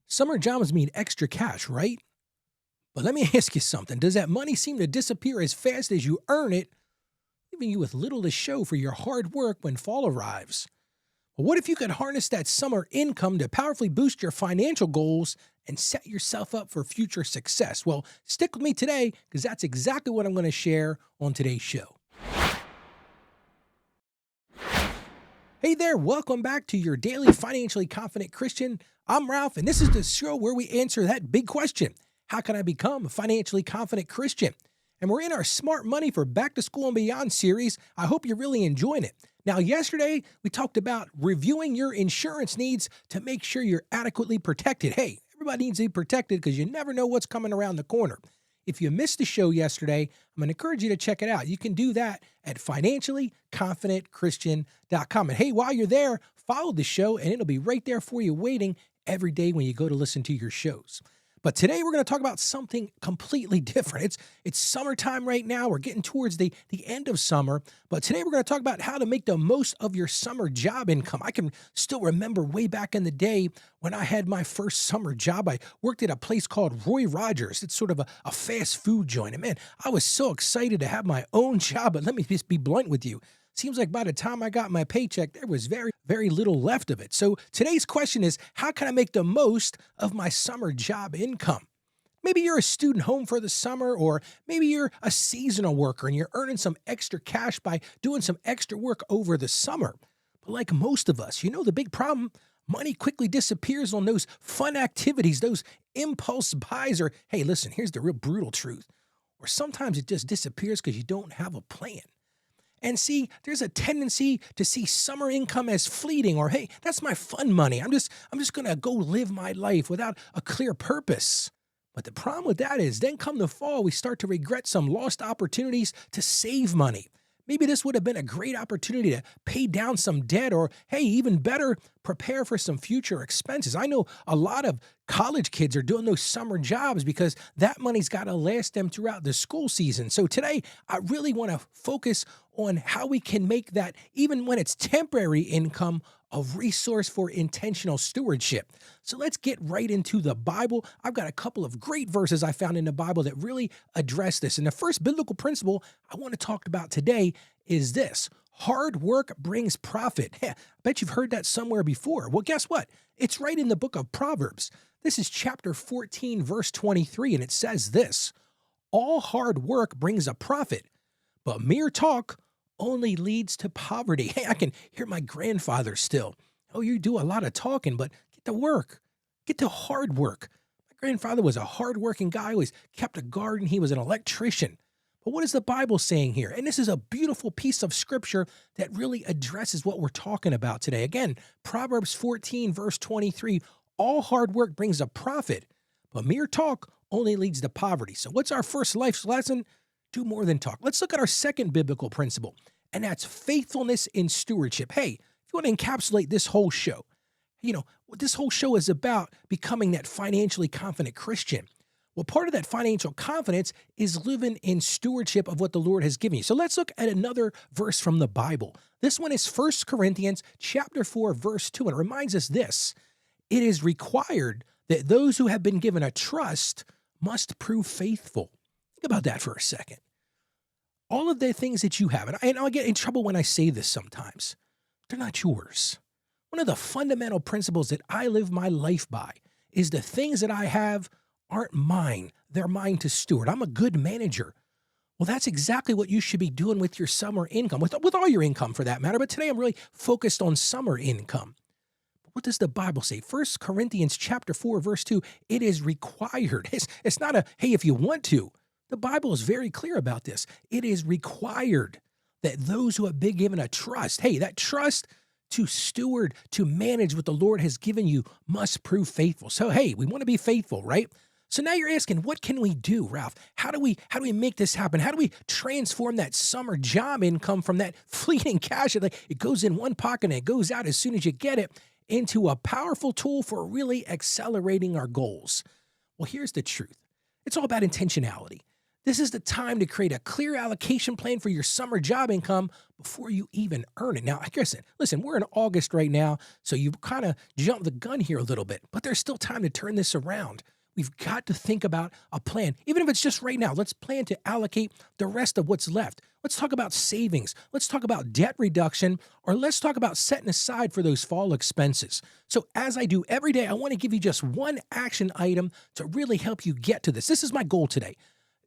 Summer jobs mean extra cash, right? But let me ask you something. Does that money seem to disappear as fast as you earn it, leaving you with little to show for your hard work when fall arrives? Well, what if you could harness that summer income to powerfully boost your financial goals and set yourself up for future success? Well, stick with me today because that's exactly what I'm going to share on today's show. Hey there, welcome back to your daily financially confident Christian. I'm Ralph, and this is the show where we answer that big question: how can I become a financially confident Christian? And we're in our Smart Money for Back to School and Beyond series. I hope you're really enjoying it. Now, yesterday we talked about reviewing your insurance needs to make sure you're adequately protected. Hey, everybody needs to be protected because you never know what's coming around the corner. If you missed the show yesterday, I'm going to encourage you to check it out. You can do that at financiallyconfidentchristian.com. And hey, while you're there, follow the show and it'll be right there for you waiting every day when you go to listen to your shows. But today we're going to talk about something completely different. It's summertime right now. We're getting towards the end of summer. But today we're going to talk about how to make the most of your summer job income. I can still remember way back in the day when I had my first summer job. I worked at a place called Roy Rogers. It's sort of a fast food joint. And man, I was so excited to have my own job. But let me just be blunt with you. Seems like by the time I got my paycheck, there was very, very little left of it. So today's question is, how can I make the most of my summer job income? Maybe you're a student home for the summer, or maybe you're a seasonal worker and you're earning some extra cash by doing some extra work over the summer. But like most of us, the big problem: money quickly disappears on those fun activities, those impulse buys, or hey, listen, here's the real brutal truth. Or sometimes it just disappears because you don't have a plan. And see, there's a tendency to see summer income as fleeting, or hey, that's my fun money. I'm just going to go live my life without a clear purpose. But the problem with that is then come the fall, we start to regret some lost opportunities to save money. Maybe this would have been a great opportunity to pay down some debt, or hey, even better, prepare for some future expenses. I know a lot of college kids are doing those summer jobs because that money's got to last them throughout the school season. So today, I really want to focus on how we can make that, even when it's temporary income, a resource for intentional stewardship. So let's get right into the Bible. I've got a couple of great verses I found in the Bible that really address this. And the first biblical principle I want to talk about today is this: hard work brings profit. I bet you've heard that somewhere before. Well, guess what? It's right in the book of Proverbs. This is chapter 14, verse 23, and it says this: all hard work brings a profit, but mere talk only leads to poverty. Hey, I can hear my grandfather still. Oh, you do a lot of talking, but get to work. Get to hard work. My grandfather was a hardworking guy, always kept a garden. He was an electrician. But what is the Bible saying here? And this is a beautiful piece of scripture that really addresses what we're talking about today. Again, Proverbs 14, verse 23, all hard work brings a profit, but mere talk only leads to poverty. So what's our first life's lesson? Do more than talk. Let's look at our second biblical principle, and that's faithfulness in stewardship. Hey, if you want to encapsulate this whole show, what this whole show is about: becoming that financially confident Christian. Well, part of that financial confidence is living in stewardship of what the Lord has given you. So let's look at another verse from the Bible. This one is 1 Corinthians chapter 4, verse 2, and it reminds us this: it is required that those who have been given a trust must prove faithful. Think about that for a second. All of the things that you have, and I'll get in trouble when I say this sometimes, they're not yours. One of the fundamental principles that I live my life by is the things that I have aren't mine. They're mine to steward. I'm a good manager. Well, that's exactly what you should be doing with your summer income, with all your income for that matter. But today I'm really focused on summer income. But what does the Bible say? 1 Corinthians chapter 4, verse 2, it is required. It's not a, hey, if you want to. The Bible is very clear about this. It is required that those who have been given a trust, hey, that trust to steward, to manage what the Lord has given you, must prove faithful. So, hey, we want to be faithful, right? So now you're asking, what can we do, Ralph? How do we make this happen? How do we transform that summer job income from that fleeting cash that it goes in one pocket and it goes out as soon as you get it into a powerful tool for really accelerating our goals? Well, here's the truth. It's all about intentionality. This is the time to create a clear allocation plan for your summer job income before you even earn it. Now, I guess, listen, we're in August right now, so you kind of jumped the gun here a little bit, but there's still time to turn this around. We've got to think about a plan, even if it's just right now. Let's plan to allocate the rest of what's left. Let's talk about savings. Let's talk about debt reduction, or let's talk about setting aside for those fall expenses. So as I do every day, I want to give you just one action item to really help you get to this. This is my goal today.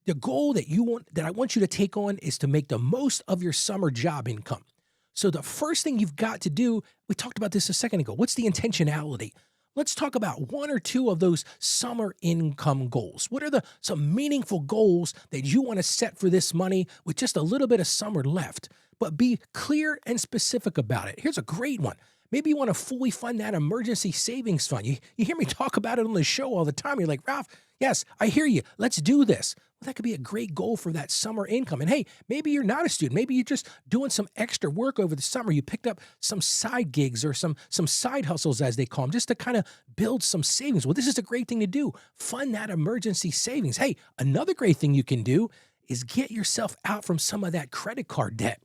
The goal that I want you to take on is to make the most of your summer job income. So the first thing you've got to do, we talked about this a second ago. What's the intentionality? Let's talk about one or two of those summer income goals. What are some meaningful goals that you want to set for this money with just a little bit of summer left? But be clear and specific about it. Here's a great one. Maybe you want to fully fund that emergency savings fund. You hear me talk about it on the show all the time. You're like, Ralph, yes, I hear you. Let's do this. Well, that could be a great goal for that summer income. And hey, maybe you're not a student. Maybe you're just doing some extra work over the summer. You picked up some side gigs or some side hustles, as they call them, just to kind of build some savings. Well, this is a great thing to do. Fund that emergency savings. Hey, another great thing you can do is get yourself out from some of that credit card debt.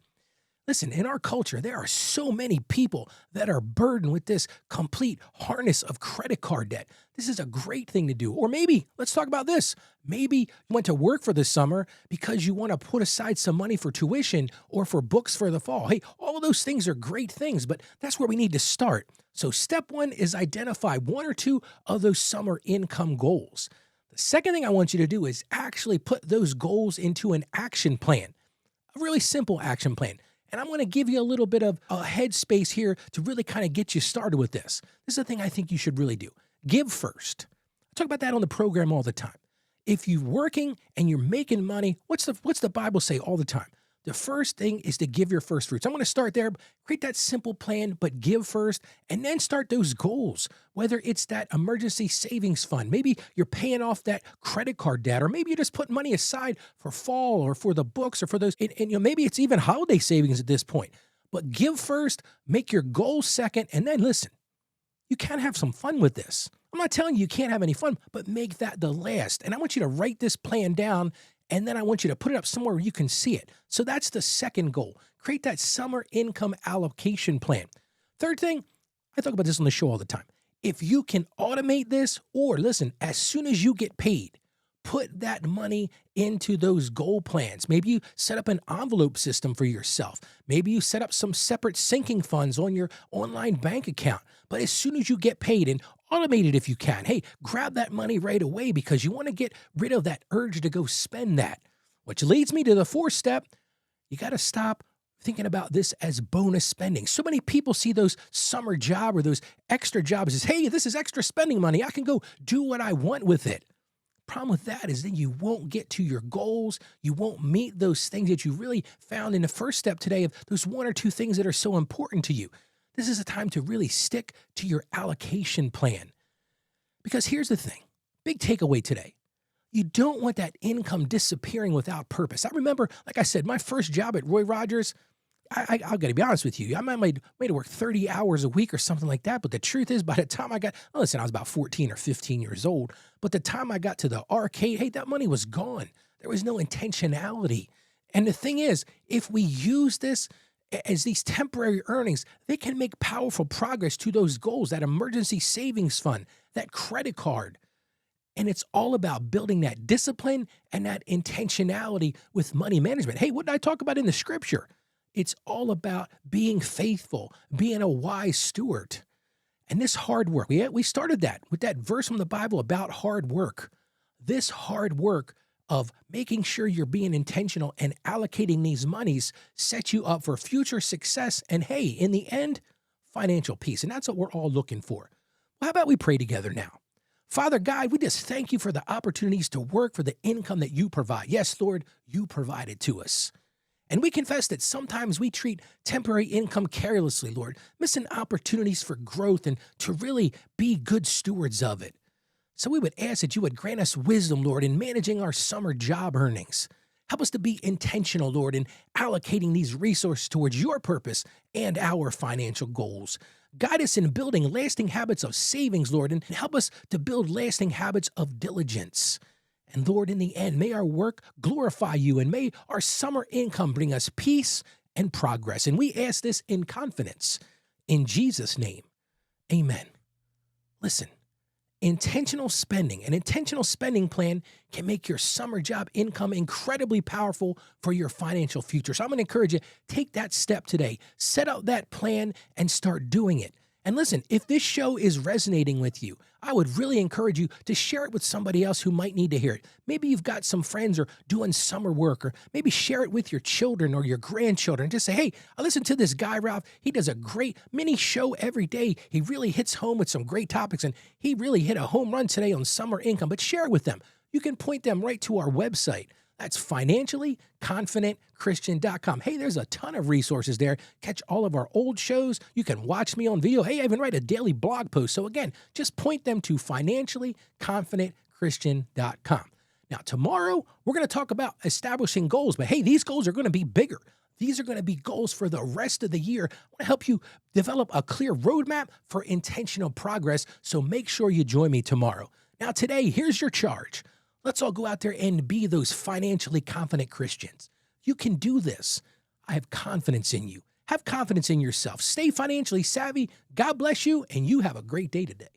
Listen, in our culture, there are so many people that are burdened with this complete harness of credit card debt. This is a great thing to do. Or maybe, let's talk about this. Maybe you went to work for the summer because you want to put aside some money for tuition or for books for the fall. Hey, all of those things are great things, but that's where we need to start. So step one is identify one or two of those summer income goals. The second thing I want you to do is actually put those goals into an action plan, a really simple action plan. And I'm going to give you a little bit of a headspace here to really kind of get you started with this. This is the thing I think you should really do. Give first. I talk about that on the program all the time. If you're working and you're making money, what's the Bible say all the time? The first thing is to give your first fruits. I'm going to start there, create that simple plan, but give first, and then start those goals, whether it's that emergency savings fund. Maybe you're paying off that credit card debt, or maybe you're just putting money aside for fall or for the books or for those, and maybe it's even holiday savings at this point. But give first, make your goals second, and then listen, you can have some fun with this. I'm not telling you can't have any fun, but make that the last. And I want you to write this plan down, and then I want you to put it up somewhere where you can see it. So that's the second goal. Create that summer income allocation plan. Third thing, I talk about this on the show all the time. If you can automate this, or listen, as soon as you get paid, put that money into those goal plans. Maybe you set up an envelope system for yourself. Maybe you set up some separate sinking funds on your online bank account. But as soon as you get paid, and automate it if you can, hey, grab that money right away because you want to get rid of that urge to go spend that. Which leads me to the fourth step. You got to stop thinking about this as bonus spending. So many people see those summer job or those extra jobs as, hey, this is extra spending money. I can go do what I want with it. Problem with that is then you won't get to your goals. You won't meet those things that you really found in the first step today of those one or two things that are so important to you. This is a time to really stick to your allocation plan. Because here's the thing, big takeaway today. You don't want that income disappearing without purpose. I remember, like I said, my first job at Roy Rogers, I've got to be honest with you. I might have worked 30 hours a week or something like that. But the truth is, by the time I was about 14 or 15 years old. But the time I got to the arcade, hey, that money was gone. There was no intentionality. And the thing is, if we use this as these temporary earnings, they can make powerful progress to those goals, that emergency savings fund, that credit card. And it's all about building that discipline and that intentionality with money management. Hey, what did I talk about in the scripture? It's all about being faithful, being a wise steward. And this hard work, we started that with that verse from the Bible about hard work. This hard work of making sure you're being intentional and allocating these monies sets you up for future success and, hey, in the end, financial peace. And that's what we're all looking for. Well, how about we pray together now? Father God, we just thank you for the opportunities to work for the income that you provide. Yes, Lord, you provided to us. And we confess that sometimes we treat temporary income carelessly, Lord, missing opportunities for growth and to really be good stewards of it. So we would ask that you would grant us wisdom, Lord, in managing our summer job earnings. Help us to be intentional, Lord, in allocating these resources towards your purpose and our financial goals. Guide us in building lasting habits of savings, Lord, and help us to build lasting habits of diligence. And Lord, in the end, may our work glorify you and may our summer income bring us peace and progress. And we ask this in confidence. In Jesus' name, amen. Listen, an intentional spending plan can make your summer job income incredibly powerful for your financial future. So I'm going to encourage you, take that step today, set out that plan and start doing it. And listen, if this show is resonating with you, I would really encourage you to share it with somebody else who might need to hear it. Maybe you've got some friends or doing summer work, or maybe share it with your children or your grandchildren. Just say, hey, I listened to this guy, Ralph. He does a great mini show every day. He really hits home with some great topics, and he really hit a home run today on summer income. But share it with them. You can point them right to our website. That's financiallyconfidentchristian.com. Hey, there's a ton of resources there. Catch all of our old shows. You can watch me on video. Hey, I even write a daily blog post. So again, just point them to financiallyconfidentchristian.com. Now, tomorrow, we're going to talk about establishing goals. But hey, these goals are going to be bigger. These are going to be goals for the rest of the year. I want to help you develop a clear roadmap for intentional progress. So make sure you join me tomorrow. Now, today, here's your charge. Let's all go out there and be those financially confident Christians. You can do this. I have confidence in you. Have confidence in yourself. Stay financially savvy. God bless you, and you have a great day today.